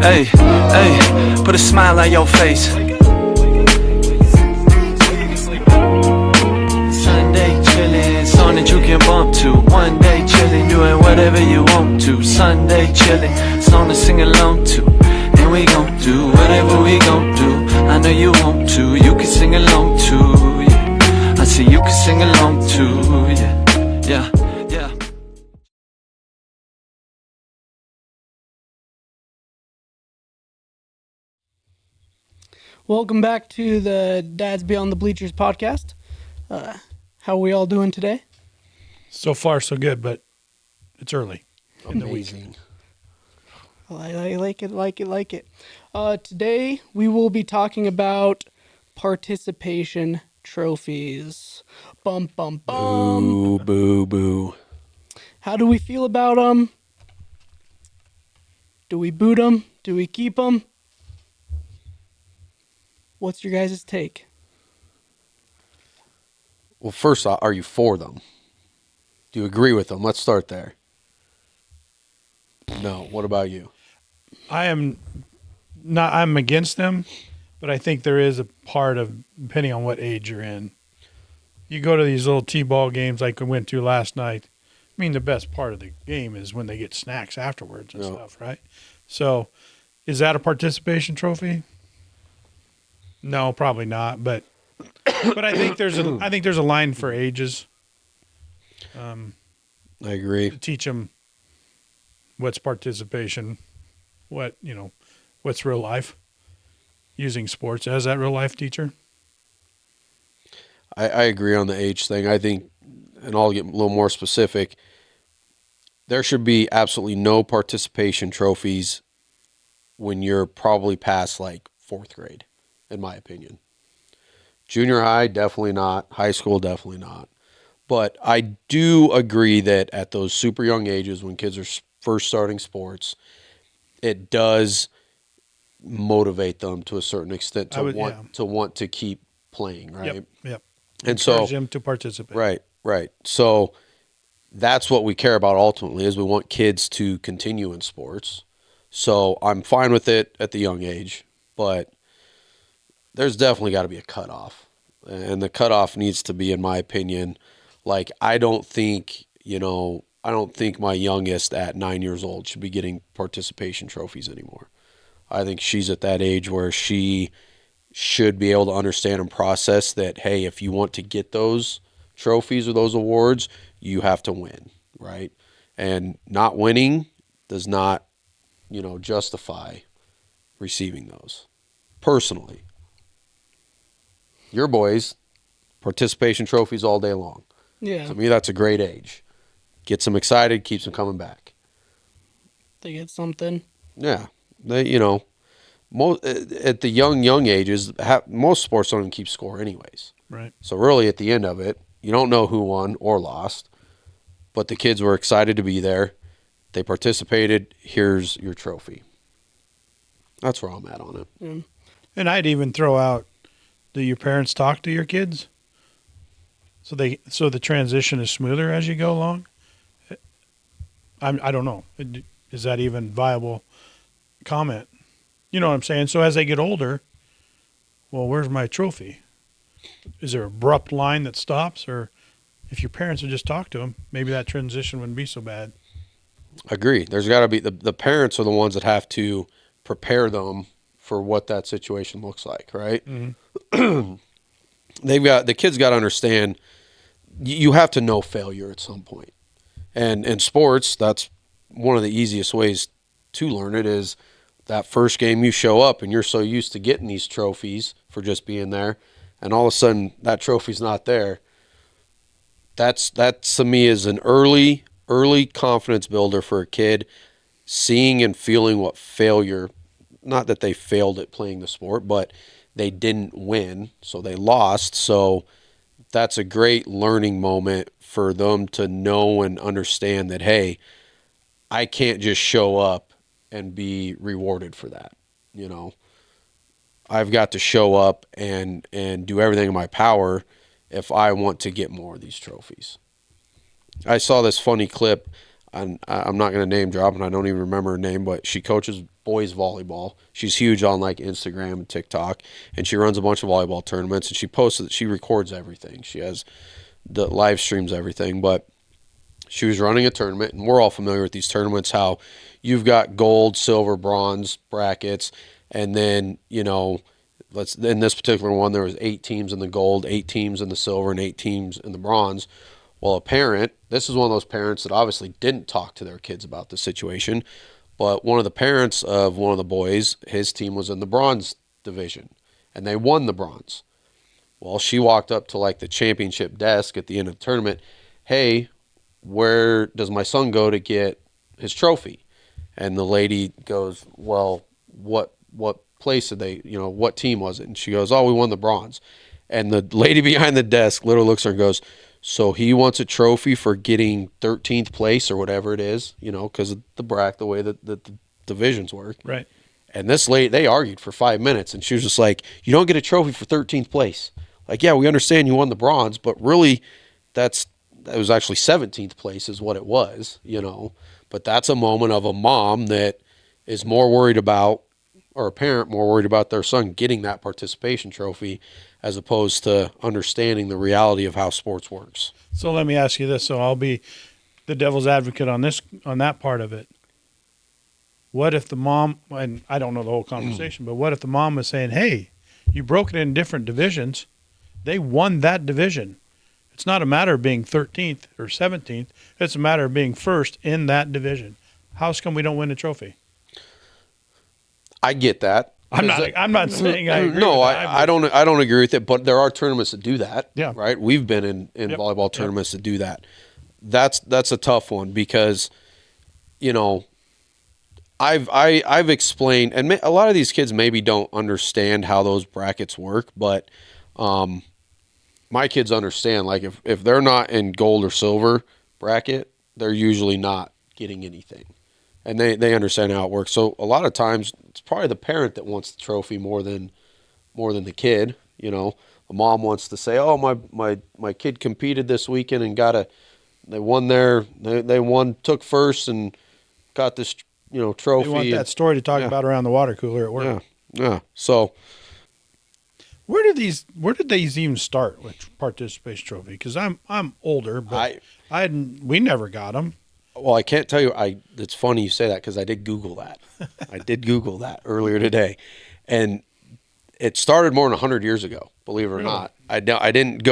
Hey, hey, put a smile on your face. Sunday chillin', song that you can bump to. One day chillin', doing whatever you want to. Sunday chillin', song to sing along to. And we gon' do whatever we gon' do. I know you want to, you can sing along too, yeah. I see you can sing along too, yeah, yeah, yeah. Welcome back to the Dads Beyond the Bleachers podcast. How are we all doing today? So far, so good, but it's early in the week. Amazing. I like it. Today we will be talking about participation trophies. Bum, bum, bum. Boo, boo, boo. How do we feel about them? Do we boot them? Do we keep them? What's your guys' take? Well, first off, are you for them? Do you agree with them? Let's start there. No. What about you? I'm against them, but I think there is a part of, depending on what age you're in. You go to these little T-ball games like we went to last night. I mean, the best part of the game is when they get snacks afterwards and stuff, right? So, is that a participation trophy? No, probably not. But I think there's a line for ages. I agree. To teach them what's participation, what's real life, using sports as that real life teacher. I agree on the age thing. I think, and I'll get a little more specific, there should be absolutely no participation trophies when you're probably past like fourth grade, in my opinion. Junior high, definitely not. High school, definitely not. But I do agree that at those super young ages, when kids are first starting sports, it does motivate them to a certain extent to want to keep playing, right? Yep. And encourage them to participate. Right. So that's what we care about ultimately, is we want kids to continue in sports. So I'm fine with it at the young age, but there's definitely got to be a cutoff. And the cutoff needs to be, in my opinion, like I don't think my youngest at 9 years old should be getting participation trophies anymore. I think she's at that age where she should be able to understand and process that, hey, if you want to get those trophies or those awards, you have to win, right? And not winning does not, justify receiving those. Personally, your boys, participation trophies all day long. Yeah. To me, that's a great age. Gets them excited, keeps them coming back. They get something. Yeah. At the young ages, most sports don't even keep score anyways. Right. So really at the end of it, you don't know who won or lost, but the kids were excited to be there. They participated. Here's your trophy. That's where I'm at on it. Mm. And I'd even throw out, do your parents talk to your kids? So the transition is smoother as you go along? I don't know. Is that even viable comment? You know what I'm saying? So as they get older, well, where's my trophy? Is there an abrupt line that stops? Or if your parents would just talk to them, maybe that transition wouldn't be so bad. Agree. There's got to be the parents are the ones that have to prepare them for what that situation looks like, right? Mm-hmm. The kids got to understand you have to know failure at some point. And in sports, that's one of the easiest ways to learn it is that first game you show up and you're so used to getting these trophies for just being there, and all of a sudden that trophy's not there. That to me is an early confidence builder for a kid, seeing and feeling what failure, not that they failed at playing the sport, but they didn't win, so they lost. So that's a great learning moment for them to know and understand that, hey, I can't just show up and be rewarded for that. I've got to show up and do everything in my power if I want to get more of these trophies. I saw this funny clip. I'm not going to name drop, and I don't even remember her name, but she coaches boys volleyball. She's huge on like Instagram and TikTok, and she runs a bunch of volleyball tournaments, and she posts it. She records everything. She has the live streams everything, but she was running a tournament, and we're all familiar with these tournaments, how you've got gold, silver, bronze brackets, and then, in this particular one, there was 8 teams in the gold, 8 teams in the silver, and 8 teams in the bronze. Well, a parent, this is one of those parents that obviously didn't talk to their kids about the situation, but one of the parents of one of the boys, his team was in the bronze division, and they won the bronze. Well, she walked up to like the championship desk at the end of the tournament. Hey, where does my son go to get his trophy? And the lady goes, well, what place did they, what team was it? And she goes, oh, we won the bronze. And the lady behind the desk literally looks at her and goes, so he wants a trophy for getting 13th place or whatever it is, because of the way that the divisions work. Right. And this lady, they argued for 5 minutes, and she was just like, you don't get a trophy for 13th place. Like, yeah, we understand you won the bronze, but really that was actually 17th place is what it was, But that's a moment of a mom that is more worried about, or a parent more worried about their son getting that participation trophy as opposed to understanding the reality of how sports works. So let me ask you this. So I'll be the devil's advocate on that part of it. What if the mom, and I don't know the whole conversation, but what if the mom was saying, hey, you broke it in different divisions. They won that division. It's not a matter of being 13th or 17th. It's a matter of being first in that division. How come we don't win a trophy? I get that. I'm not saying I agree. No, with that. I don't agree with it, but there are tournaments that do that. Yeah. Right? We've been in volleyball tournaments that do that. That's a tough one because, I've explained, and a lot of these kids maybe don't understand how those brackets work, but my kids understand. Like if they're not in gold or silver bracket, they're usually not getting anything, and they understand how it works. So a lot of times it's probably the parent that wants the trophy more than the kid. The mom wants to say, "Oh, my kid competed this weekend and they won, took first and got this." Trophy. They want that story to talk about around the water cooler at work. Yeah. So, where did these even start with participation trophy? Because I'm older, but we never got them. Well, I can't tell you. It's funny you say that because I did Google that. I did Google that earlier today, and it started more than 100 years ago. Believe it or not, I didn't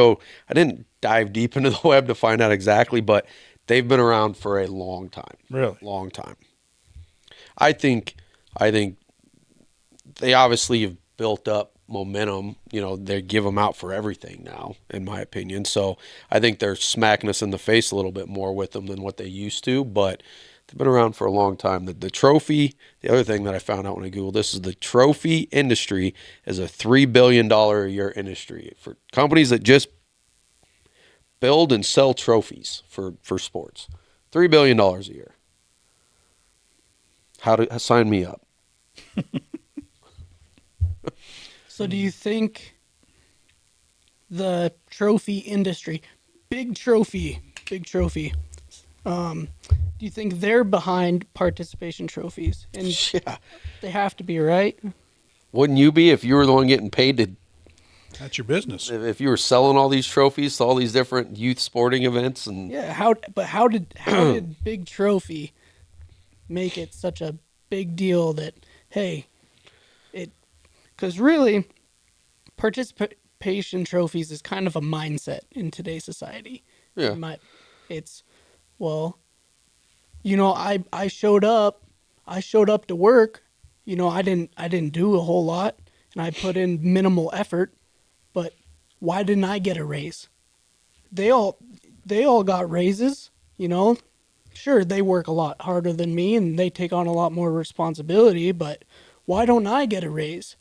dive deep into the web to find out exactly, but they've been around for a long time. Really, long time. I think they obviously have built up momentum. They give them out for everything now, in my opinion. So I think they're smacking us in the face a little bit more with them than what they used to, but they've been around for a long time. The trophy, the other thing that I found out when I Googled this is the trophy industry is a $3 billion a year industry for companies that just build and sell trophies for sports. $3 billion a year. Sign me up. So do you think the trophy industry, big trophy, do you think they're behind participation trophies? And Yeah. they have to be, right? Wouldn't you be if you were the one getting paid to? that's your business. If you were selling all these trophies to all these different youth sporting events and Yeah. How did big trophy make it such a big deal that, hey, because really participation trophies is kind of a mindset in today's society. Yeah. It's, well, I showed up to work, I didn't do a whole lot and I put in minimal effort, but why didn't I get a raise? They all got raises, Sure, they work a lot harder than me and they take on a lot more responsibility, but why don't I get a raise?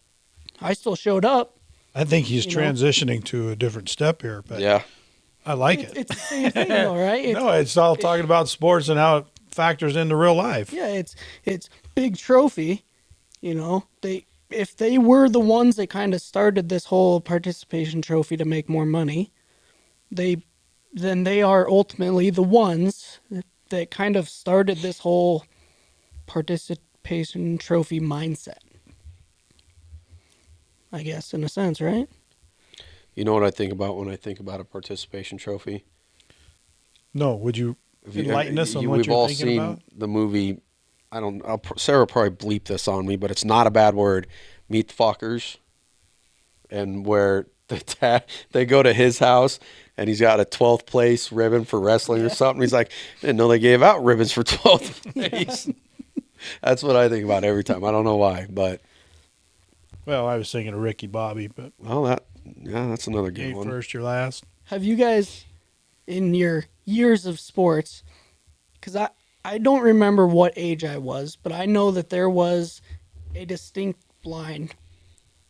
I still showed up. I think he's transitioning to a different step here, but yeah, I like it. It's the same thing, though, right? It's all talking about sports and how it factors into real life. Yeah, it's big trophy. If they were the ones that kind of started this whole participation trophy to make more money, then they are ultimately the ones that kind of started this whole participation trophy mindset. I guess in a sense, right? You know what I think about when I think about a participation trophy? No, would you enlighten us on what We've you're all thinking seen about? the movie. Sarah will probably bleep this on me, but it's not a bad word. Meet the Fuckers, and where they go to his house and he's got a 12th place ribbon for wrestling or something. He's like, I didn't know they gave out ribbons for 12th place. That's what I think about every time. I don't know why, but Well, I was thinking of Ricky Bobby, but that's another good you one. first, your last. Have you guys, in your years of sports, because I don't remember what age I was, but I know that there was a distinct line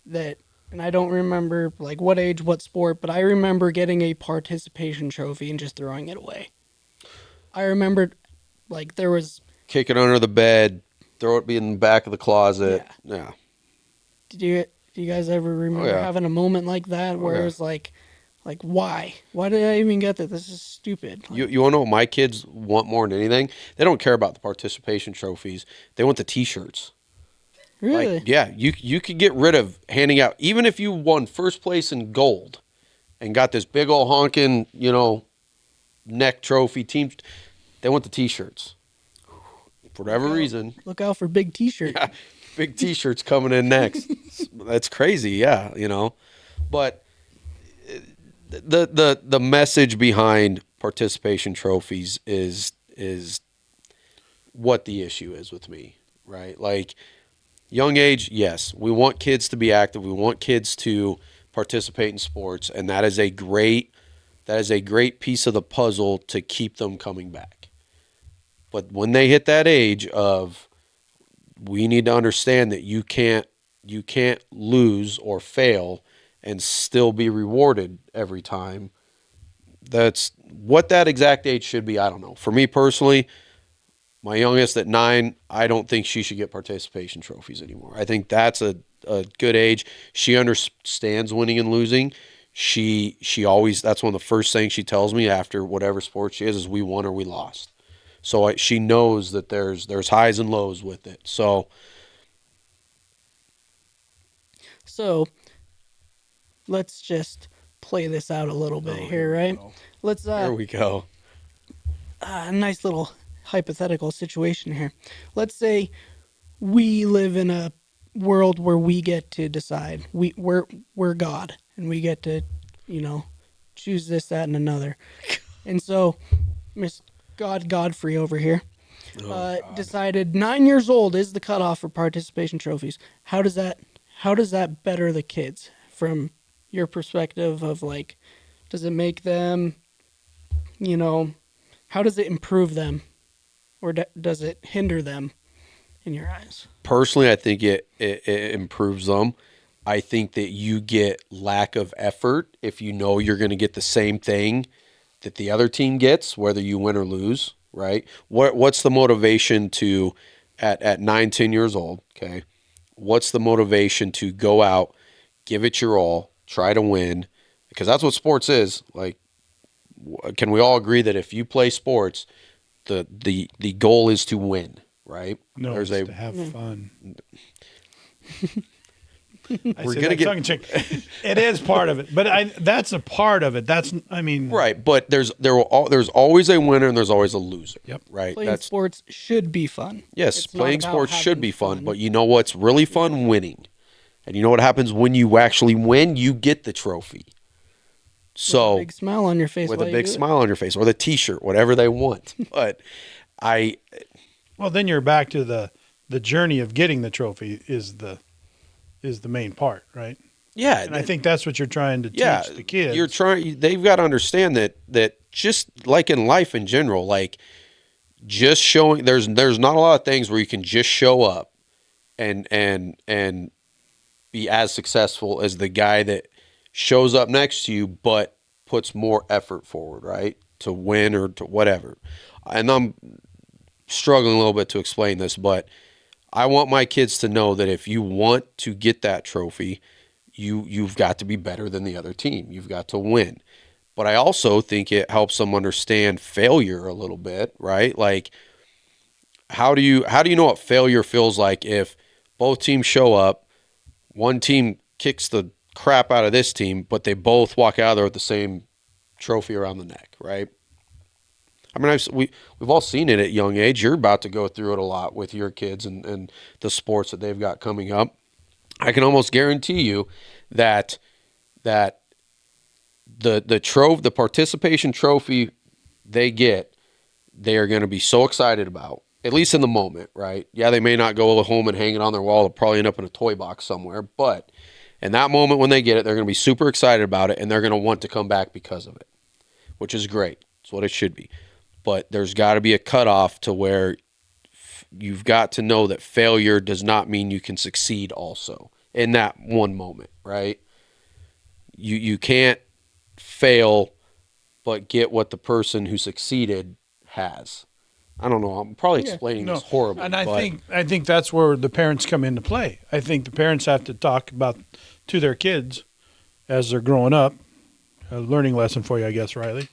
that, and I don't remember like what age, what sport, but I remember getting a participation trophy and just throwing it away. I remembered like there was. Kick it under the bed, throw it in the back of the closet. Yeah. Do you guys ever remember yeah. having a moment like that where yeah. it was like why did I even get that? This is stupid. Like, You want to know what my kids want more than anything? They don't care about the participation trophies. They want the T-shirts. really? Like, yeah, you could get rid of handing out, even if you won first place in gold and got this big old honking, neck trophy team. They want the T-shirts. For whatever reason. Look out for big T-shirt. Yeah, big T-shirts coming in next. That's crazy, yeah, But the message behind participation trophies is what the issue is with me, right? Like, young age, yes, we want kids to be active. We want kids to participate in sports, and that is a great piece of the puzzle to keep them coming back. But when they hit that age of, we need to understand that you can't lose or fail and still be rewarded every time. That's what that exact age should be. I don't know. For me personally, my youngest at 9, I don't think she should get participation trophies anymore. I think that's a good age. She understands winning and losing. She always, that's one of the first things she tells me after whatever sport she is we won or we lost. So she knows that there's highs and lows with it. So let's just play this out a little bit here, right? Let's there we go. A nice little hypothetical situation here. Let's say we live in a world where we get to decide. We're God, and we get to, choose this, that, and another. And so, Miss Godfrey over here decided 9 years old is the cutoff for participation trophies. How does that better the kids from your perspective of like, does it make them, how does it improve them, or does it hinder them in your eyes? Personally, I think it improves them. I think that you get lack of effort if you know you're going to get the same thing that the other team gets, whether you win or lose, right? What's the motivation to, at 9, 10 years old, okay? What's the motivation to go out, give it your all, try to win? Because that's what sports is. Like, can we all agree that if you play sports, the goal is to win, right? No, it's to have fun. We're gonna get tongue-in-cheek. It is part of it, but that's a part of it. Right. But there's always a winner and there's always a loser. Yep. Right. Playing sports should be fun. Yes, It's playing not about sports should having be fun, but you know what's really fun? Winning. And you know what happens when you actually win? You get the trophy. So with a big smile on your face. with a big smile on your face, or the T-shirt, whatever they want. But well, then you're back to the journey of getting the trophy is the main part, right? Yeah, and I think that's what you're trying to teach the kids. They've got to understand that just like in life in general, like just showing there's not a lot of things where you can just show up and be as successful as the guy that shows up next to you but puts more effort forward, right? To win or to whatever. And I'm struggling a little bit to explain this, but I want my kids to know that if you want to get that trophy, you've got to be better than the other team. You've got to win. but I also think it helps them understand failure a little bit, right? Like, how do you know what failure feels like if both teams show up, one team kicks the crap out of this team, but they both walk out of there with the same trophy around the neck, right? I mean, we've all seen it at young age. You're about to go through it a lot with your kids and the sports that they've got coming up. I can almost guarantee you that the participation trophy they get, they are going to be so excited about, at least in the moment, right? Yeah, they may not go home and hang it on their wall. They'll probably end up in a toy box somewhere. But in that moment when they get it, they're going to be super excited about it, and they're going to want to come back because of it, which is great. It's what it should be. But there's got to be a cutoff to where you've got to know that failure does not mean you can succeed also in that one moment, right? You can't fail but get what the person who succeeded has. I don't know. I'm probably explaining this horribly. And I think that's where the parents come into play. I think the parents have to talk about to their kids as they're growing up. A learning lesson for you, I guess, Riley.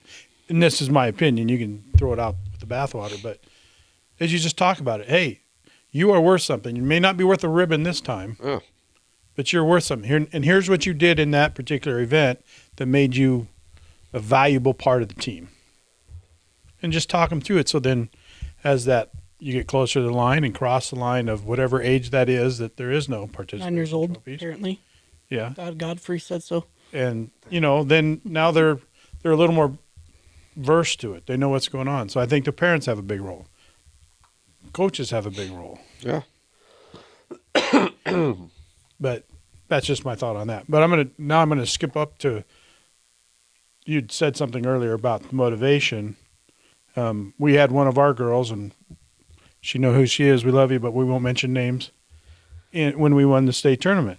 And this is my opinion. You can throw it out with the bathwater, but as you just talk about it, hey, you are worth something. You may not be worth a ribbon this time, but you're worth something. And here's what you did in that particular event that made you a valuable part of the team. And just talk them through it. So then as that you get closer to the line and cross the line of whatever age that is, that there is no participation 9 years old, trophies. apparently. Yeah. Godfrey said so. And, then now they're a little more versed to it. They know what's going on. So I think the parents have a big role. Coaches have a big role. Yeah. But that's just my thought on that. But I'm gonna skip up to, you'd said something earlier about motivation. We had one of our girls, and she know who she is. We love you, but we won't mention names. When we won the state tournament,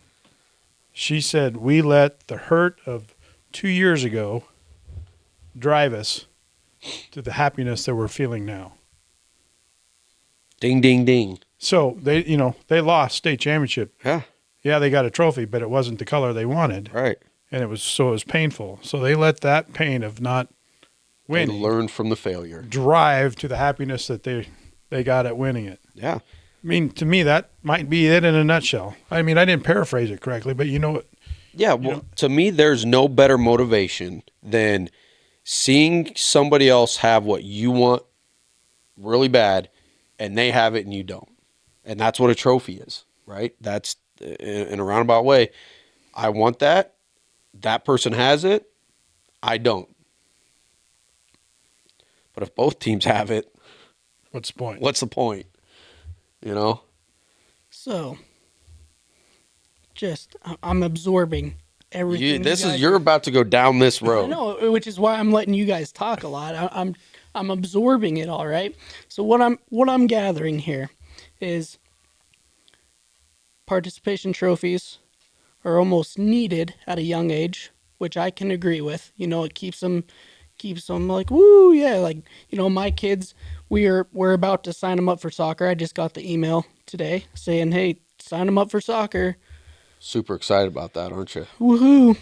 she said we let the hurt of 2 years ago drive us to the happiness that we're feeling now. Ding, ding, ding. So they lost state championship. Yeah. Yeah, they got a trophy, but it wasn't the color they wanted. Right. And it was painful. So they let that pain of not They winning learned from the failure. drive to the happiness that they got at winning it. Yeah. I mean, to me, that might be it in a nutshell. I mean, I didn't paraphrase it correctly, but you know what? Yeah, well, to me, there's no better motivation than seeing somebody else have what you want really bad, and they have it and you don't. And that's what a trophy is, right? That's, in a roundabout way, I want that. That person has it. I don't. But if both teams have it, What's the point? what's the point? You know? So, I'm absorbing everything. You're about to go down this road. I know, which is why I'm letting you guys talk a lot. I'm absorbing it all, right? So what I'm gathering here is participation trophies are almost needed at a young age, which I can agree with. It keeps them like, woo, yeah, like, my kids, we're about to sign them up for soccer. I just got the email today saying, hey, sign them up for soccer. Super excited about that, aren't you? Woohoo.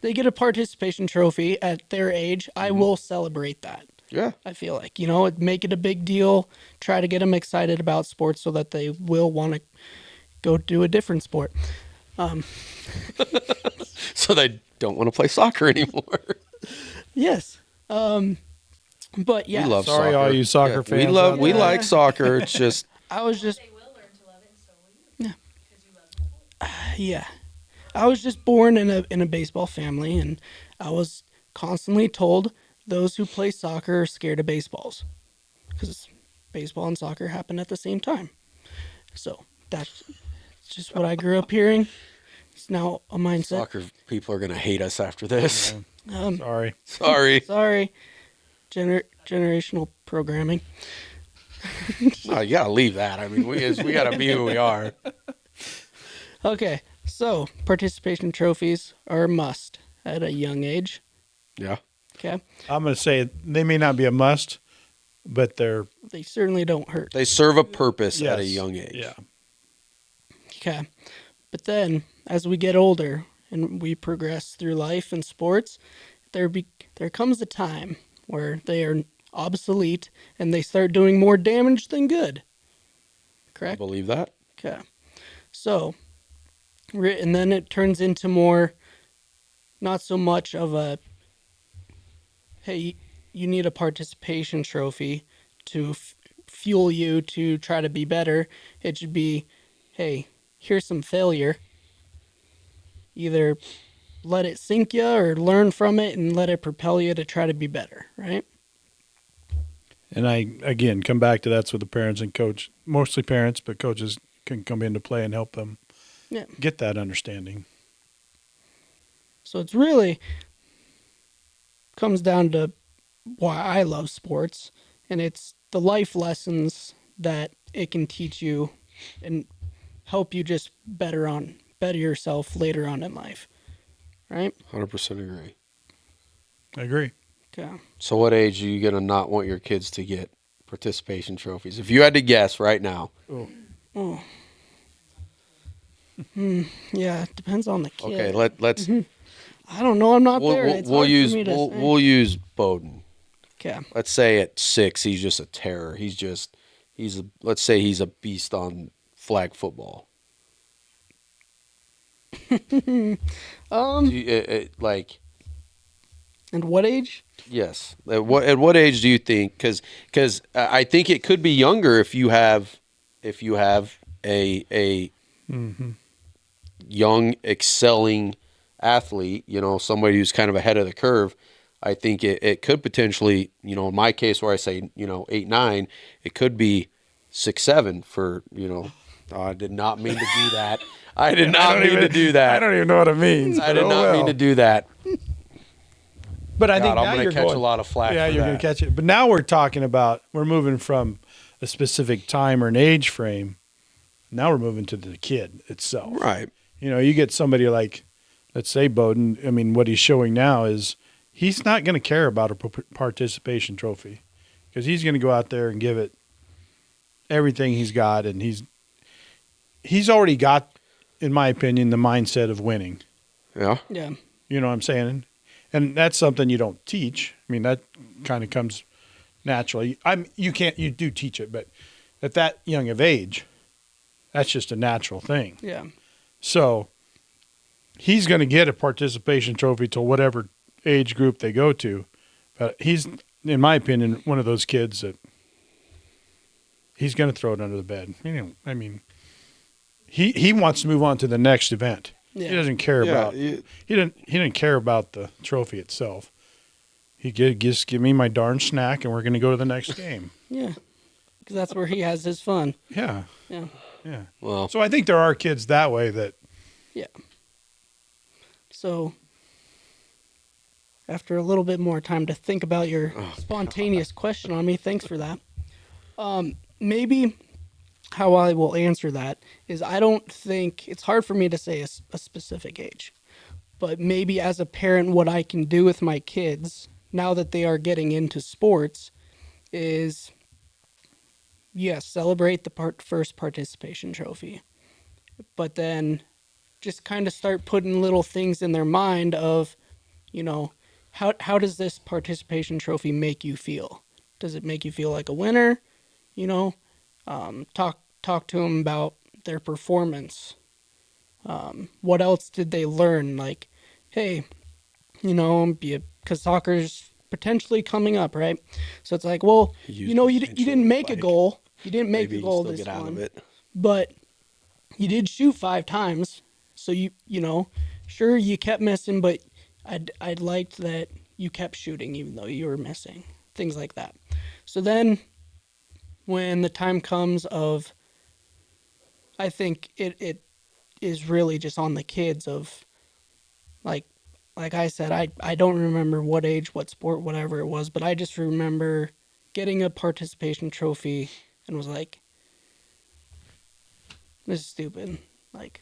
They get a participation trophy at their age. I will celebrate that. Yeah. I feel like, make it a big deal, try to get them excited about sports so that they will want to go do a different sport. So they don't want to play soccer anymore. Yes. But yeah. We love Sorry, soccer. all you soccer fans We out there. like soccer. It's just I was just, They will learn to love it, and so will you. Yeah. Because you love the sport. yeah. I was just born in a baseball family, and I was constantly told those who play soccer are scared of baseballs because baseball and soccer happen at the same time. So that's just what I grew up hearing. It's now a mindset. soccer people are going to hate us after this. Sorry. Sorry. Sorry. Generational programming. No, you got to leave that. I mean, we got to be who we are. Okay, so participation trophies are a must at a young age. Yeah. Okay, I'm going to say they may not be a must, but they certainly don't hurt. They serve a purpose at a yes. young age. Yeah. Okay, but then as we get older and we progress through life and sports, there comes a time where they are obsolete and they start doing more damage than good. I Correct? believe that. Okay. So, and then it turns into more, not so much of a, hey, you need a participation trophy to fuel you to try to be better. It should be, hey, here's some failure. Either let it sink you or learn from it and let it propel you to try to be better, right? And I, again, come back to that's what the parents and coach, mostly parents, but coaches can come into play and help them Yeah. get that understanding. So it's really comes down to why I love sports, and it's the life lessons that it can teach you and help you just better yourself later on in life, right? 100% agree. I agree. Okay. So what age are you going to not want your kids to get participation trophies? If you had to guess right now. Oh. Yeah, it depends on the kid. Okay, let's I don't know. I'm not there. It's hard for me to say. we'll use Bowden. Okay. Let's say at 6 he's just a terror. Let's say he's a beast on flag football. Like, And what age? yes. At what age do you think? Because I think it could be younger if you have a young excelling athlete, somebody who's kind of ahead of the curve. I think it could potentially, in my case where I say 8, 9, it could be 6, 7 for Oh, I did not mean to do that. I did not mean to do that. I don't even know what it means. I did not mean to do that. But I think God, now I'm going you're to catch going, a lot of flack. yeah, for you're that. going to catch it. But now we're moving from a specific time or an age frame. Now we're moving to the kid itself. Right. You get somebody like, let's say Bowden. I mean, what he's showing now is he's not going to care about a participation trophy because he's going to go out there and give it everything he's got, and he's already got, in my opinion, the mindset of winning. Yeah. Yeah. You know what I'm saying? And that's something you don't teach. I mean, that kind of comes naturally. You do teach it, but at that young of age, that's just a natural thing. Yeah. So he's going to get a participation trophy to whatever age group they go to. But he's, in my opinion, one of those kids that he's going to throw it under the bed. I mean, he wants to move on to the next event. Yeah. He doesn't care about he didn't care about the trophy itself. He just give me my darn snack and we're going to go to the next game. Yeah. Because that's where he has his fun. Yeah. Yeah. Yeah. Well, So I think there are kids that way that Yeah. So, after a little bit more time to think about your spontaneous question on me, thanks for that. Maybe how I will answer that is I don't think it's hard for me to say a specific age, but maybe as a parent, what I can do with my kids now that they are getting into sports is, yes, celebrate the first participation trophy, but then just kind of start putting little things in their mind of, how does this participation trophy make you feel? Does it make you feel like a winner? Talk to them about their performance. What else did they learn? Like, hey, because soccer's potentially coming up, right? So it's like, well, you didn't make a goal. You didn't make a goal this one, but you did shoot 5 times. So sure you kept missing, but I'd liked that you kept shooting even though you were missing. Things like that. So then when the time comes of, I think it is really just on the kids of, like I said, I don't remember what age, what sport, whatever it was, but I just remember getting a participation trophy and was like, this is stupid. Like,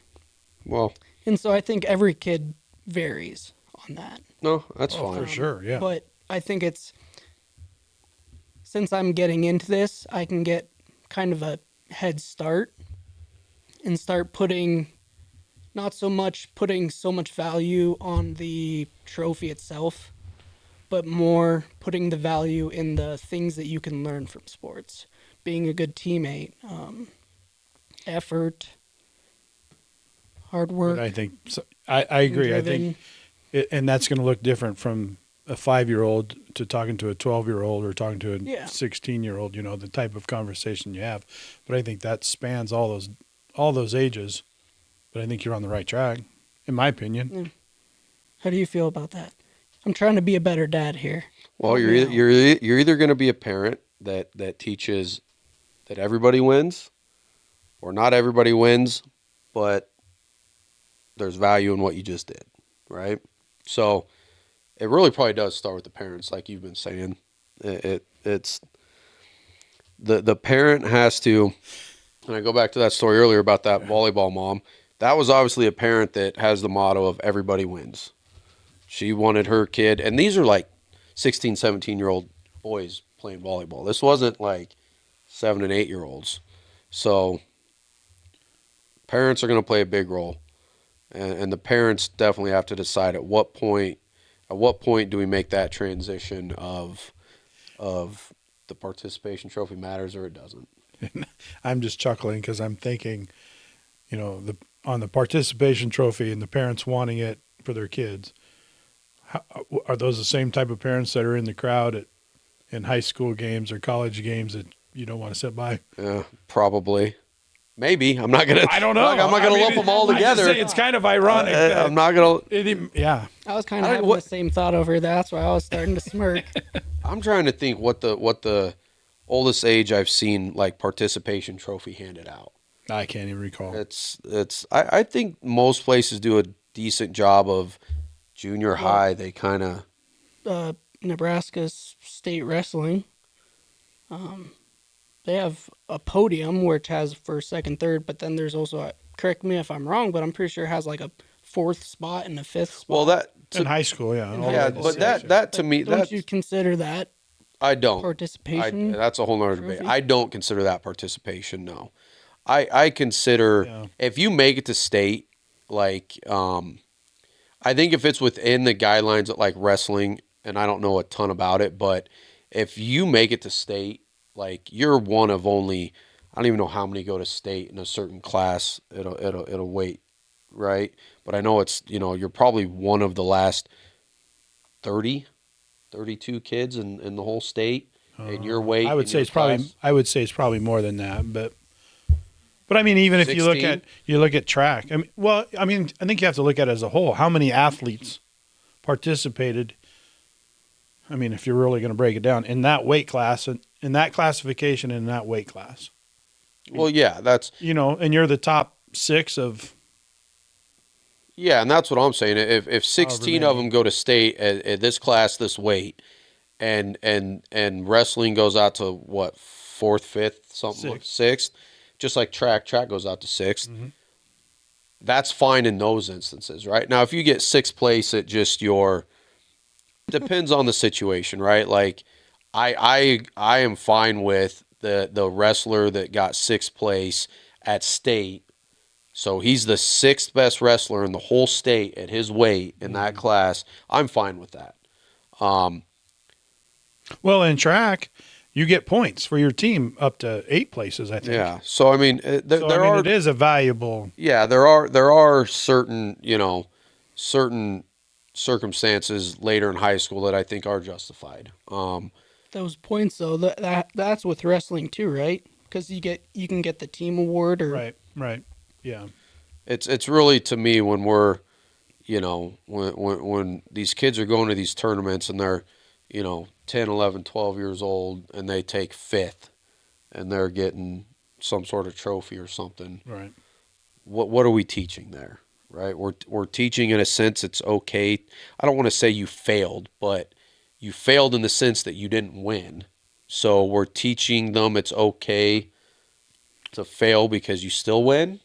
well, and so I think every kid varies on that. no, that's fine. for sure, yeah. But I think since I'm getting into this, I can get kind of a head start and start putting not so much putting so much value on the trophy itself, but more putting the value in the things that you can learn from sports. Being a good teammate, effort, hard work. But I think I agree. I think, and that's going to look different from a 5-year-old to talking to a 12-year-old or talking to a 16-year-old. You know, the type of conversation you have. But I think that spans all those ages. But I think you're on the right track, in my opinion. Yeah. How do you feel about that? I'm trying to be a better dad here. Well, you're either going to be a parent that teaches that everybody wins, or not everybody wins, but there's value in what you just did, right? So it really probably does start with the parents, like you've been saying. It's the parent has to. And I go back to that story earlier about that volleyball mom. That was obviously a parent that has the motto of everybody wins. She wanted her kid, and these are like 16, 17-year-old boys playing volleyball. This wasn't like 7 and 8-year-olds. So parents are going to play a big role, and the parents definitely have to decide at what point do we make that transition of the participation trophy matters or it doesn't. I'm just chuckling because I'm thinking, you know, on the participation trophy and the parents wanting it for their kids. Are those the same type of parents that are in the crowd in high school games or college games that you don't want to sit by? Yeah, probably. Maybe. I'm not gonna. I don't know. I'm not gonna lump them all together. It's kind of ironic. I'm not gonna. I was kind of having the same thought over that. That's why I was starting to smirk. I'm trying to think what the oldest age I've seen like participation trophy handed out. I can't even recall. I think most places do a decent job of junior high. They kind of Nebraska's state wrestling. They have a podium which has first, second, third, but then there's also correct me if I'm wrong, but I'm pretty sure it has like a 4th spot and a 5th spot. well that in high school, yeah. yeah, but that to me don't you consider that I don't participation? that's a whole nother debate. I don't consider that participation. No, I consider if you make it to state, like I think if it's within the guidelines of like wrestling, and I don't know a ton about it, but if you make it to state, like you're one of only, I don't even know how many go to state in a certain class. It'll wait, right? But I know it's, you know, you're probably one of the last 32 kids in the whole state, and your weight. I would say it's probably more than that, but I mean, even 16? If you look at track, I think you have to look at it as a whole. How many athletes participated? I mean, if you're really going to break it down in that weight class and in that classification and in that weight class. Well, yeah, that's, you know, and you're the top 6 of. Yeah, and that's what I'm saying. If 16 of them go to state at this class, this weight, and wrestling goes out to what, 4th, 5th, something like 6th, just like track goes out to 6th. Mm-hmm. That's fine in those instances, right? Now, if you get 6th place at just your, depends on the situation, right? Like, I am fine with the wrestler that got 6th place at state. So he's the 6th best wrestler in the whole state at his weight in that class. I'm fine with that. Well, in track, you get points for your team up to 8 places, I think. Yeah. So I mean, it is a valuable. Yeah, there are certain certain circumstances later in high school that I think are justified. Those points though, that's with wrestling too, right? Because you can get the team award or right. Yeah. It's really, to me, when we're, you know, when these kids are going to these tournaments and they're, you know, 10, 11, 12 years old and they take 5th and they're getting some sort of trophy or something. Right. What are we teaching there? Right? We're teaching in a sense it's okay. I don't want to say you failed, but you failed in the sense that you didn't win. So we're teaching them it's okay to fail because you still win.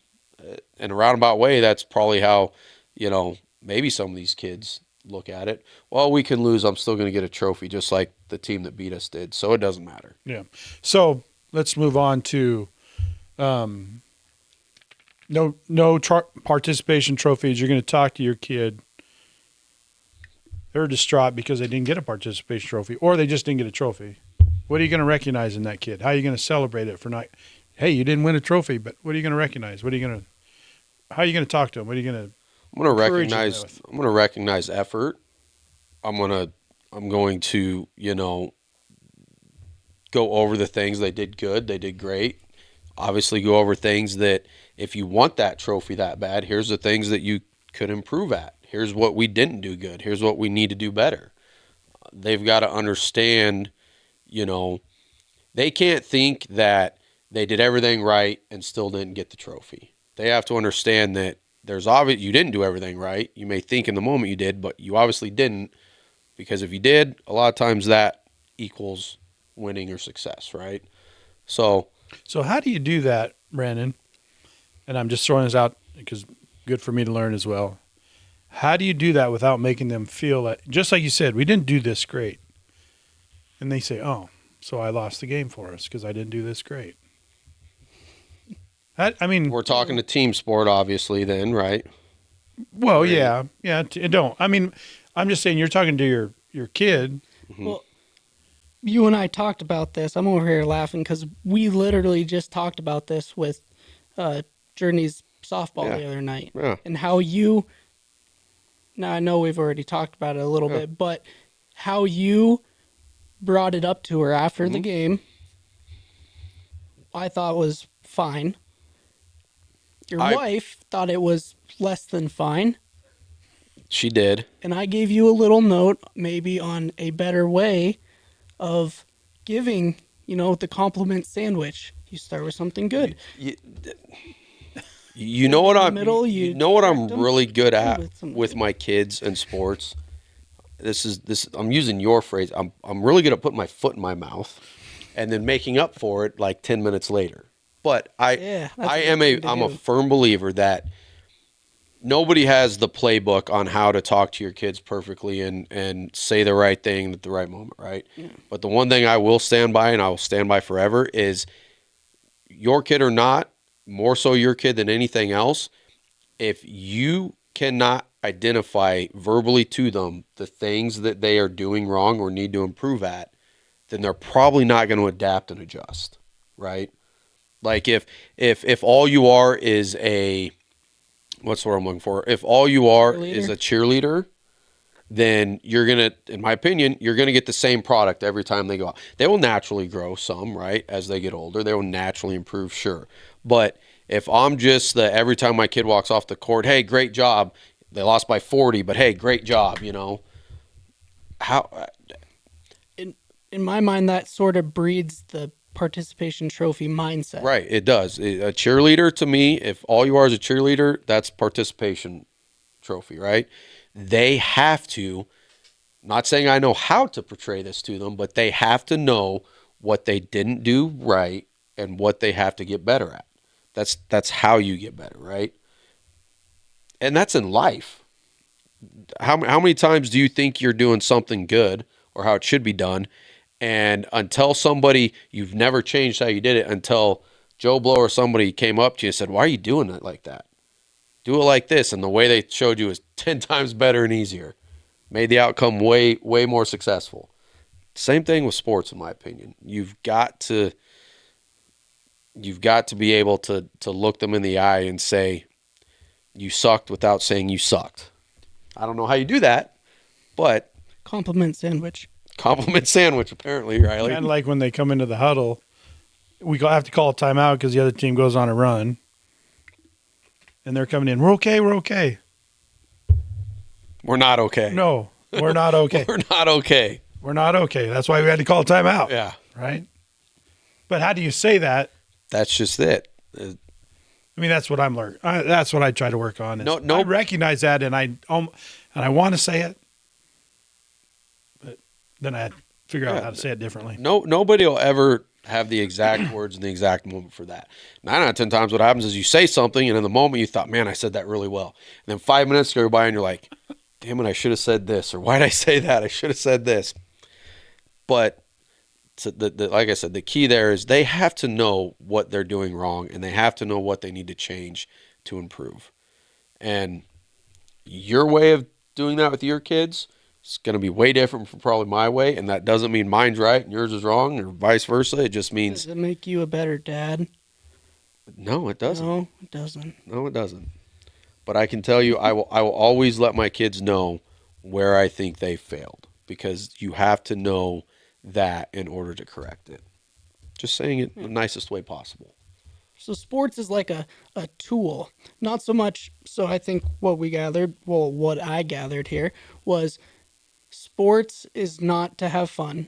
In a roundabout way, that's probably how, you know, maybe some of these kids look at it. Well, we can lose. I'm still going to get a trophy just like the team that beat us did. So it doesn't matter. Yeah. So let's move on to, you No participation trophies. You're going to talk to your kid. They're distraught because they didn't get a participation trophy, or they just didn't get a trophy. What are you going to recognize in that kid? How are you going to celebrate it for not? Hey, you didn't win a trophy, but what are you going to recognize? What are you going to? How are you going to talk to them? What are you going to? I'm going to encourage them recognize. with? I'm going to recognize effort. I'm going to go over the things they did good, they did great. Obviously, go over things that if you want that trophy that bad, here's the things that you could improve at. Here's what we didn't do good. Here's what we need to do better. They've got to understand, they can't think that they did everything right and still didn't get the trophy. They have to understand that you didn't do everything right. You may think in the moment you did, but you obviously didn't, because if you did, a lot of times that equals winning or success, right? So how do you do that, Brandon? And I'm just throwing this out because good for me to learn as well. How do you do that without making them feel that, just like you said, we didn't do this great? And they say, oh, so I lost the game for us because I didn't do this great. I mean, we're talking a team sport, obviously, then, right? well, Right. yeah. Don't. I mean, I'm just saying you're talking to your kid. Well, you and I talked about this. I'm over here laughing because we literally just talked about this with Journey's softball Yeah. the other night. Yeah. And how now I know we've already talked about it a little bit, but how you brought it up to her after the game, I thought was fine. Your wife thought it was less than fine. She did. And I gave you a little note maybe on a better way of giving, the compliment sandwich. You start with something good. You know what I'm middle, you know what I'm correct 'em really good at with some- with my kids and sports. This I'm using your phrase. I'm really good at putting my foot in my mouth and then making up for it like 10 minutes later. But Yeah, that's I a am good thing to I'm a do. firm believer that nobody has the playbook on how to talk to your kids perfectly and say the right thing at the right moment, right? But the one thing I will stand by, and I will stand by forever, is your kid or not, more so your kid than anything else, if you cannot identify verbally to them the things that they are doing wrong or need to improve at, then they're probably not going to adapt and adjust, right? Like if all you are is what's the word I'm looking for? If all you are is a cheerleader, then you're going to, in my opinion, you're going to get the same product every time they go out. They will naturally grow some, right? As they get older, they will naturally improve, sure. But if I'm just every time my kid walks off the court, hey, great job. They lost by 40, but hey, great job, How In my mind, that sort of breeds the participation trophy mindset. Right, it does. A cheerleader, to me, if all you are is a cheerleader, that's participation trophy, right? They have to, not saying I know how to portray this to them, but they have to know what they didn't do right and what they have to get better at. That's how you get better, right? And that's in life. How many times do you think you're doing something good or how it should be done, and until somebody, you've never changed how you did it until Joe Blow or somebody came up to you and said, why are you doing it like that? Do it like this. And the way they showed you is 10 times better and easier. Made the outcome way, way more successful. Same thing with sports, in my opinion. You've got to be able to look them in the eye and say, you sucked without saying you sucked. I don't know how you do that, but Compliment sandwich. compliment sandwich, apparently, Riley. Kind of like when they come into the huddle, we have to call a timeout because the other team goes on a run, and they're coming in. We're okay. We're okay. We're not okay. No, we're not okay. We're not okay. We're not okay. That's why we had to call a timeout. Yeah. Right. But how do you say that? That's just it. I mean, that's what I'm learning. That's what I try to work on. No. I recognize that, and I want to say it, but then I had to figure out how to say it differently. Nobody will ever have the exact words in the exact moment for that. 9 out of 10 times what happens is you say something, and in the moment you thought, man, I said that really well. And then 5 minutes go by and you're like, damn it, I should have said this. Or why did I say that? I should have said this. But like I said, the key there is they have to know what they're doing wrong, and they have to know what they need to change to improve. And your way of doing that with your kids is going to be way different from probably my way. And that doesn't mean mine's right and yours is wrong or vice versa. It just means, Does it make you a better dad? no, it doesn't. No, it doesn't. No, it doesn't. But I can tell you, I will always let my kids know where I think they failed because you have to know that in order to correct it. Just saying it the nicest way possible. So sports is like a tool, not so much. So I think what I gathered here was sports is not to have fun.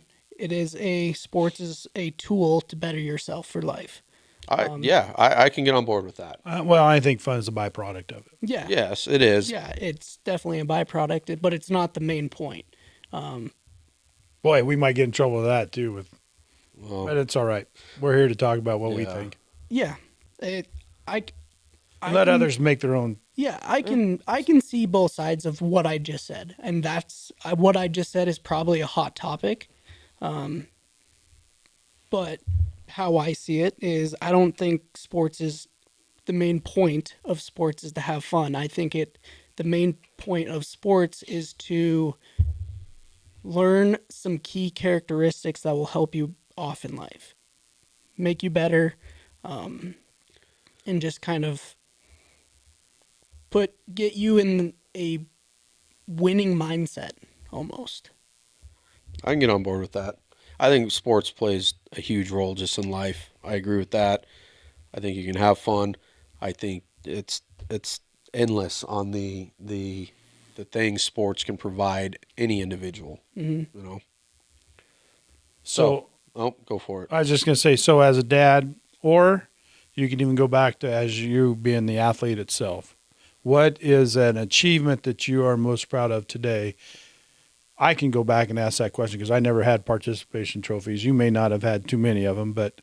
Sports is a tool to better yourself for life. I can get on board with that. Well, I think fun is a byproduct of it. Yeah. Yes, it is. Yeah, it's definitely a byproduct, but it's not the main point. Boy, we might get in trouble with that too. Well, But it's all right. We're here to talk about what we Yeah. think. Yeah. It, I Let can- others make their own. Yeah, I can see both sides of what I just said, and that's what I just said is probably a hot topic. But how I see it is, I don't think sports is the main point of sports is to have fun. I think the main point of sports is to learn some key characteristics that will help you off in life, make you better, and just kind of get you in a winning mindset almost. I can get on board with that. I think sports plays a huge role just in life. I agree with that. I think you can have fun. I think it's endless on the things sports can provide any individual. You know. So Go for it. I was just going to say, so as a dad, or you can even go back to as you being the athlete itself. What is an achievement that you are most proud of today? I can go back and ask that question because I never had participation trophies. You may not have had too many of them, but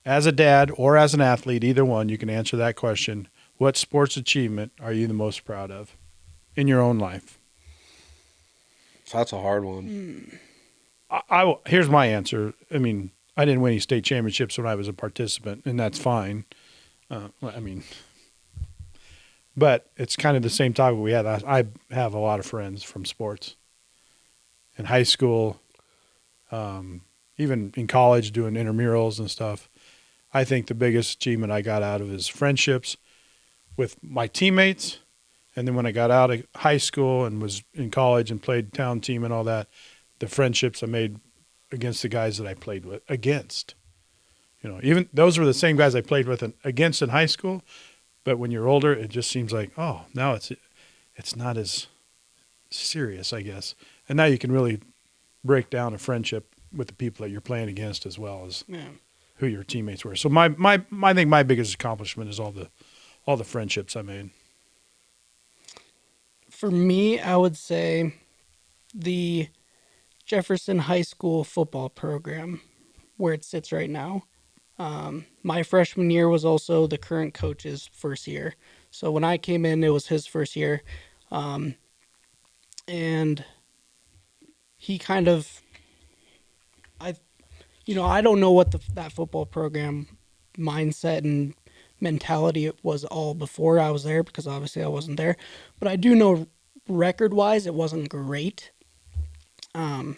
as a dad or as an athlete, either one, you can answer that question. What sports achievement are you the most proud of in your own life? That's a hard one. Here's my answer. I mean, I didn't win any state championships when I was a participant, and that's fine. But it's kind of the same topic we had. I have a lot of friends from sports. In high school, even in college, doing intramurals and stuff. I think the biggest achievement I got out of is friendships with my teammates. And then when I got out of high school and was in college and played town team and all that, the friendships I made against the guys that I played with against. Even those were the same guys I played with against in high school. But when you're older, it just seems like, oh, now it's not as serious, I guess. And now you can really break down a friendship with the people that you're playing against as well as who your teammates were. So I think my biggest accomplishment is all the friendships I made. For me, I would say the Jefferson High School football program, where it sits right now. My freshman year was also the current coach's first year. So when I came in, it was his first year. And he kind of, I don't know what that football program mindset and mentality it was all before I was there, because obviously I wasn't there. But I do know record-wise it wasn't great. And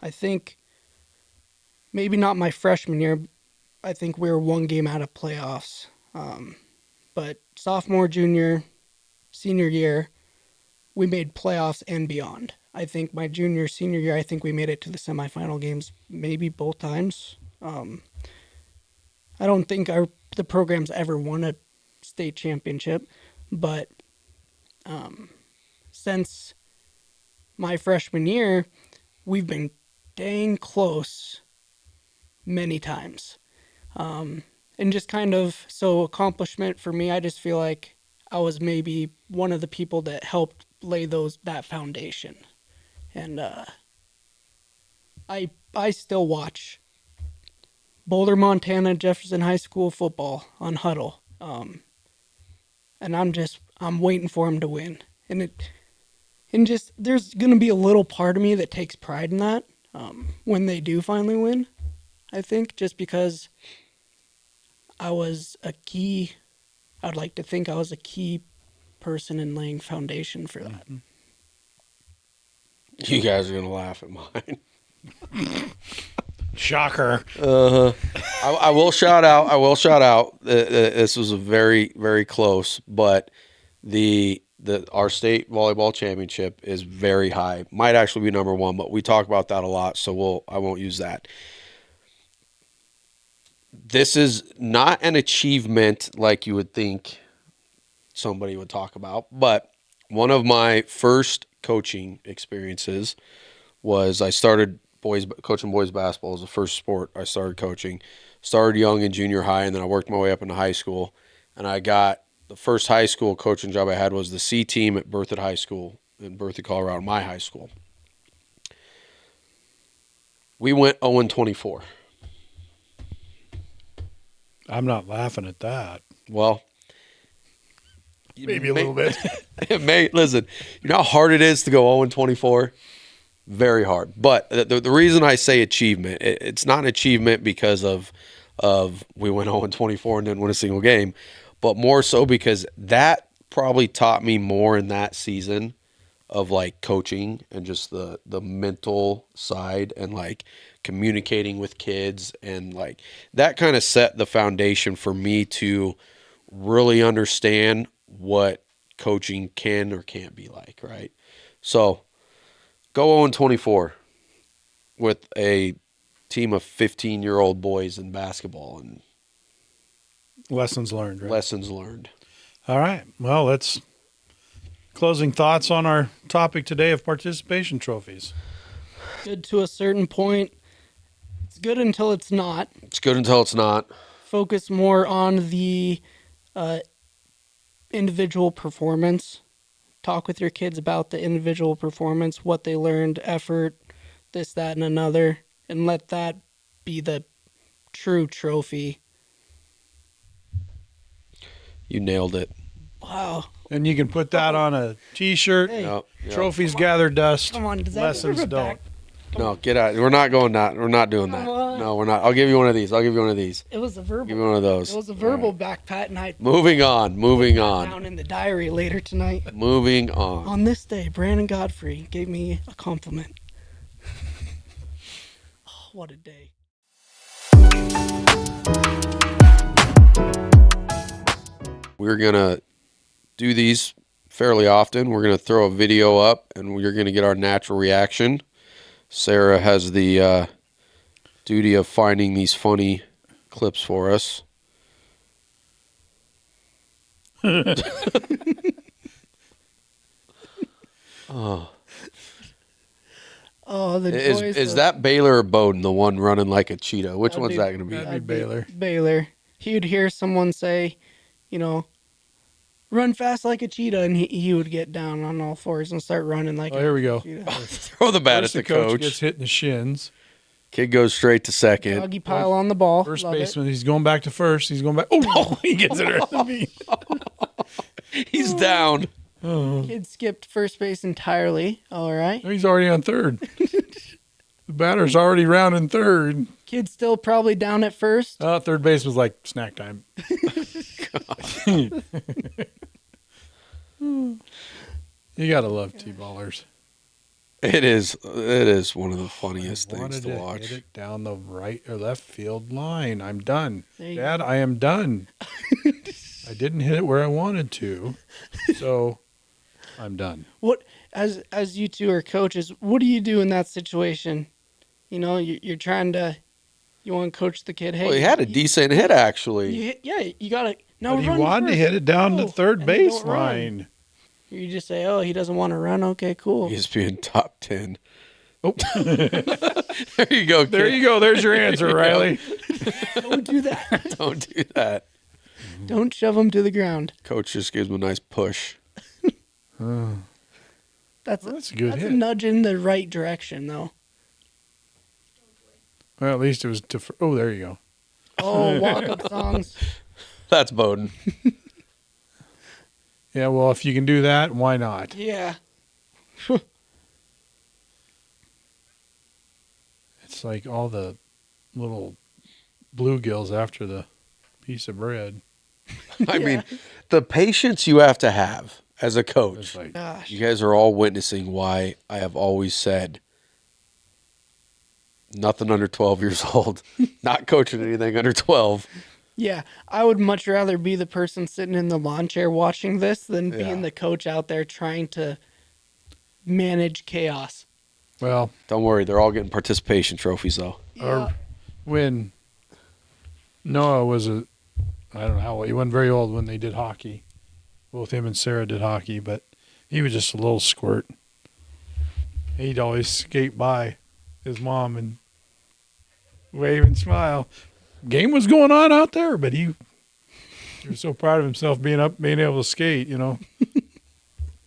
I think maybe not my freshman year. I think we were one game out of playoffs. But sophomore, junior, senior year, we made playoffs and beyond. I think my junior, senior year, I think we made it to the semifinal games maybe both times. I don't think the program's ever won a state championship, but since my freshman year, we've been dang close many times. And just kind of, so accomplishment for me, I just feel like I was maybe one of the people that helped lay that foundation. And I still watch Boulder, Montana, Jefferson High School football on Huddle. And I'm waiting for them to win. And just, there's going to be a little part of me that takes pride in that when they do finally win, I think, just because I was a key I'd like to think I was a key person in laying foundation for that. You guys are gonna laugh at mine. Shocker. I will shout out. I will shout out. This was a very, very close, but our state volleyball championship is very high. Might actually be number one, but we talk about that a lot, so I won't use that. This is not an achievement like you would think somebody would talk about, but one of my first coaching experiences was I started coaching boys basketball as the first sport I started coaching. Started young in junior high, and then I worked my way up into high school. And I got the first high school coaching job I had was the C team at Berthoud High School in Berthoud, Colorado, my high school. We went 0-24. I'm not laughing at that. Well, Maybe a little bit. Listen, you know how hard it is to go 0-24? Very hard. But the reason I say achievement, it's not an achievement because of we went 0-24 and didn't win a single game, but more so because that probably taught me more in that season of like coaching and just the mental side and like communicating with kids, and like that kind of set the foundation for me to really understand what coaching can or can't be like, right? So go 0-24 with a team of 15-year-old boys in basketball, and Lessons learned, right? lessons learned. All right. Well, let's closing thoughts on our topic today of participation trophies. Good to a certain point. It's good until it's not. It's good until it's not. Focus more on the individual performance. Talk with your kids about the individual performance, what they learned, effort, this, that, and another, and let that be the true trophy. You nailed it. Wow. And you can put that on a T-shirt. Hey. Yep, yep. Trophies gather dust. Come on, does that Lessons deserve a don't. back? No, get out. We're not going that. We're not doing that. Come on. No, we're not. I'll give you one of these. It was a verbal. Give me one of those. It was a verbal back pat, and I Moving on. Moving put that on. down in the diary later tonight. Moving on. On this day, Brandon Godfrey gave me a compliment. Oh, what a day. We're going to do these fairly often. We're going to throw a video up, and you're going to get our natural reaction. Sarah has the duty of finding these funny clips for us. Oh, the joys Is of- that Baylor or Bowden, the one running like a cheetah? Which That'd one's be- that going to be? that'd be Baylor. Baylor. He would hear someone say, run fast like a cheetah, and he would get down on all fours and start running like Oh, a here we go. cheetah. Throw the bat First at the the coach. gets hit in the shins. Kid goes straight to second. Doggy pile on the ball. First Love it. baseman, he's going back to first. He's going back. Oh, he gets it right at the beat. He's down. Kid skipped first base entirely. All right. He's already on third. The batter's already rounding third. Kid still probably down at first. Third base was like snack time. You gotta love T-ballers. It is one of the funniest things Wanted to hit watch. it down the right or left field line. I'm done. There you Dad, I am done. I didn't hit it where I wanted to, so I'm done. What as you two are coaches, what do you do in that situation? You're trying to, you want to coach the kid. Hey, Well, he had a decent hit actually. you gotta. No, But he run wanted to first. hit it down Go, the third and you don't run. baseline. You just say, oh, he doesn't want to run. Okay, cool. He's being top 10. Oh, There you go, kid. there you go. There's your answer, Riley. Don't do that. Don't do that. Don't shove him to the ground. Coach just gives him a nice push. That's That's a good that's hit. a nudge in the right direction, though. Well, at least it was to. Oh, there you go. Oh, walk-up songs. That's Bowden. Yeah, well, if you can do that, why not? Yeah. It's like all the little bluegills after the piece of bread. I mean, the patience you have to have as a It's coach. like, Gosh. You guys are all witnessing why I have always said nothing under 12 years old, not coaching anything under 12. Yeah, I would much rather be the person sitting in the lawn chair watching this than Yeah. being the coach out there trying to manage chaos. well, Don't worry, they're all getting participation trophies, though. or when Noah was I don't know how old, he wasn't very old when they did hockey. Both him and Sarah did hockey, but he was just a little squirt. He'd always skate by his mom and wave and smile. Game was going on out there, but he was so proud of himself being able to skate, you know.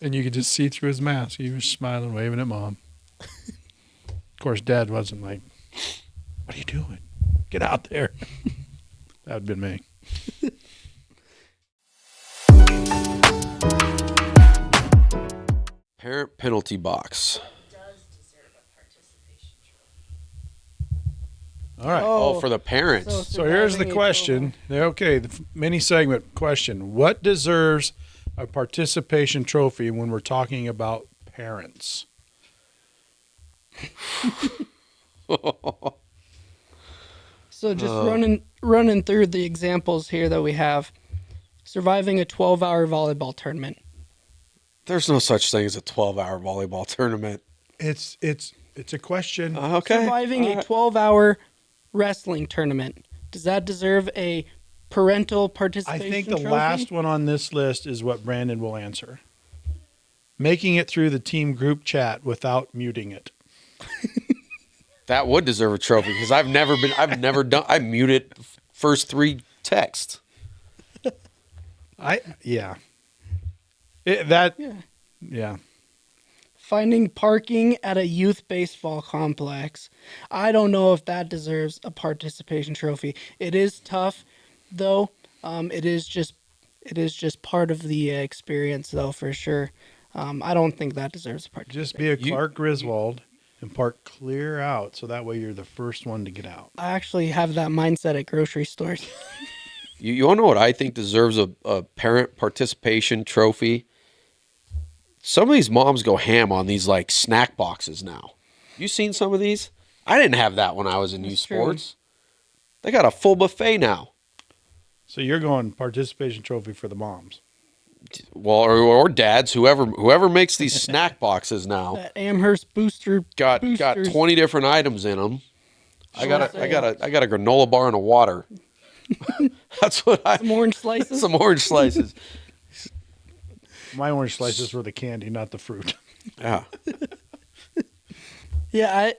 And you could just see through his mask. He was smiling, waving at mom. Of course, Dad wasn't like, "What are you doing? Get out there." That would have been me. Parent penalty box. Does deserve a participation trophy. All right. Oh, for the parents. So here's the surviving a question. Okay, the mini segment question. What deserves a participation trophy when we're talking about parents? So just running through the examples here that we have. Surviving a 12-hour volleyball tournament. There's no such thing as a 12-hour volleyball tournament. It's a question. Okay. Surviving All a right. 12-hour wrestling tournament. Does that deserve a parental I participation think the trophy? last one on this list is what Brandon will answer. Making it through the team group chat without muting it. That would deserve a trophy because I've never I muted first 3 texts. Yeah. Finding parking at a youth baseball complex. I don't know if that deserves a participation trophy. It is tough, though. It is just part of the experience, though, for sure. I don't think that deserves a participation. Just be a Clark Griswold and park clear out so that way you're the first one to get out. I actually have that mindset at grocery stores. You want to know what I think deserves a parent participation trophy? Some of these moms go ham on these like snack boxes now. You seen some of these? I didn't have that when I was in youth That's true. sports. They got a full buffet now. So you're going participation trophy for the moms. Well, or dads, whoever makes these snack boxes now That Amherst booster got boosters. 20 different items in them. I got Sure. a granola bar and a water. That's what I Some orange slices. some orange slices. My orange slices were the candy, not the fruit. Yeah. Yeah,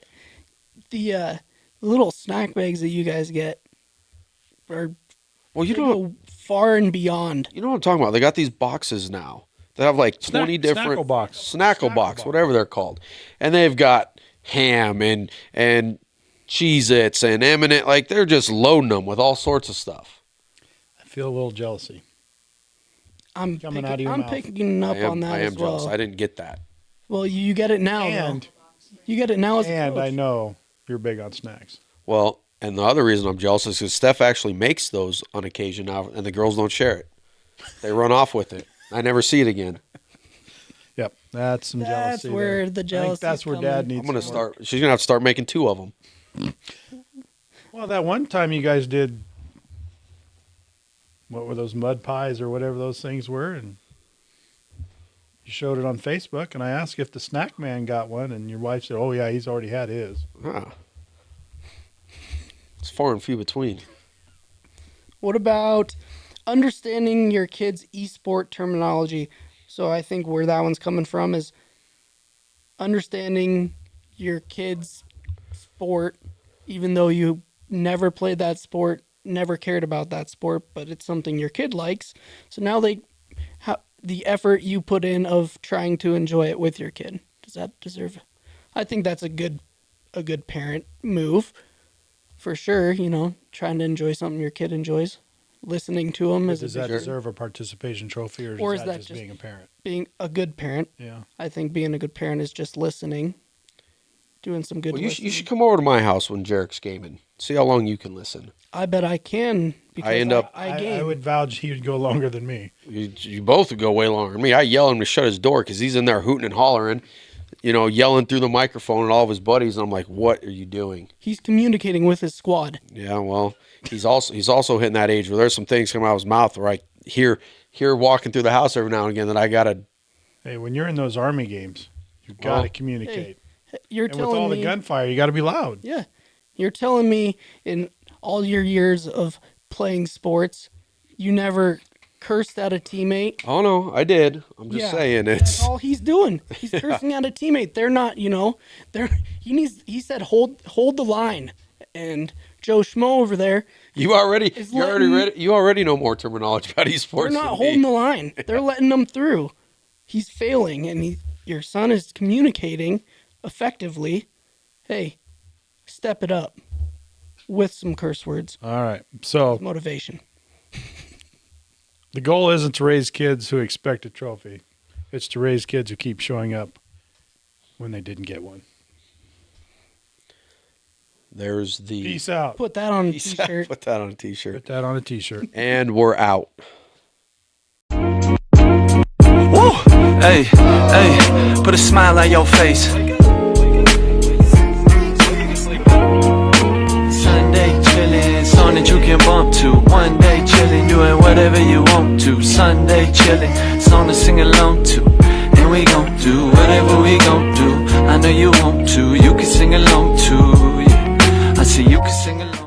the little snack bags that you guys get are Well, they go far and beyond. You know what I'm talking about? They got these boxes now. They have like 20 different Snackle box. Snackle box, whatever they're called. And they've got ham and Cheez-Its and M&M. Like they're just loading them with all sorts of stuff. I feel a little jealousy. I'm Coming picking, out of your I'm mouth. picking up on that I am as well. jealous. I didn't get that. Well, you get it now, And though. You get it now as a and coach. I know you're big on snacks. Well, and the other reason I'm jealous is because Steph actually makes those on occasion now, and the girls don't share it. They run off with it. I never see it again. Yep, that's some That's jealousy. where there. the I jealousy. think that's where Dad needs. I'm gonna some work. start. She's gonna have to start making 2 of them. Well, that one time you guys did. What were those mud pies or whatever those things were, and you showed it on Facebook. And I asked if the snack man got one, and your wife said, "Oh yeah, he's already had his." Ah. It's far and few between. What about understanding your kids' esport terminology? So I think where that one's coming from is understanding your kids' sport, even though you never played that sport, never cared about that sport, but it's something your kid likes. So now the effort you put in of trying to enjoy it with your kid, does that deserve? I think that's a good parent move. For sure, you know, trying to enjoy something your kid enjoys, listening to them is Does that deserve a participation trophy, or is that just being a parent? being a good parent. Yeah. I think being a good parent is just listening, doing some good Well, you listening. should come over to my house when Jarek's gaming. See how long you can listen. I bet I can because I end up- I game. I would vouch he would go longer than me. You both would go way longer than me. I yell at him to shut his door because he's in there hooting and hollering, yelling through the microphone at all of his buddies. And I'm like, what are you doing? He's communicating with his squad. Yeah, well, he's also hitting that age where there's some things coming out of his mouth where I hear walking through the house every now and again that I gotta. Hey, when you're in those Army games, you've got to communicate. You're And with telling all me the gunfire, you got to be loud. Yeah. You're telling me in all your years of playing sports, you never cursed at a teammate? Oh no, I did. I'm just saying That's it's. all he's doing. He's cursing at a teammate. They're not, he said hold the line. And Joe Schmo over there, You already know more terminology about esports. they're not than holding me. the line. They're letting them through. He's failing and your son is communicating effectively. Hey, step it up with some curse words. All right. So Motivation. the goal isn't to raise kids who expect a trophy. It's to raise kids who keep showing up when they didn't get one. There's the. Peace out. Put that on a Peace out. t-shirt. Put that on a t-shirt. Put that on a t-shirt. And we're out. Woo! Hey, hey, put a smile on your face. Sunday chillin', song that you can bump to. One day chillin', doing whatever you want to. Sunday chillin', song to sing along to. And we gon' do whatever we gon' do. I know you want to, you can sing along too. Yeah. I see you can sing along.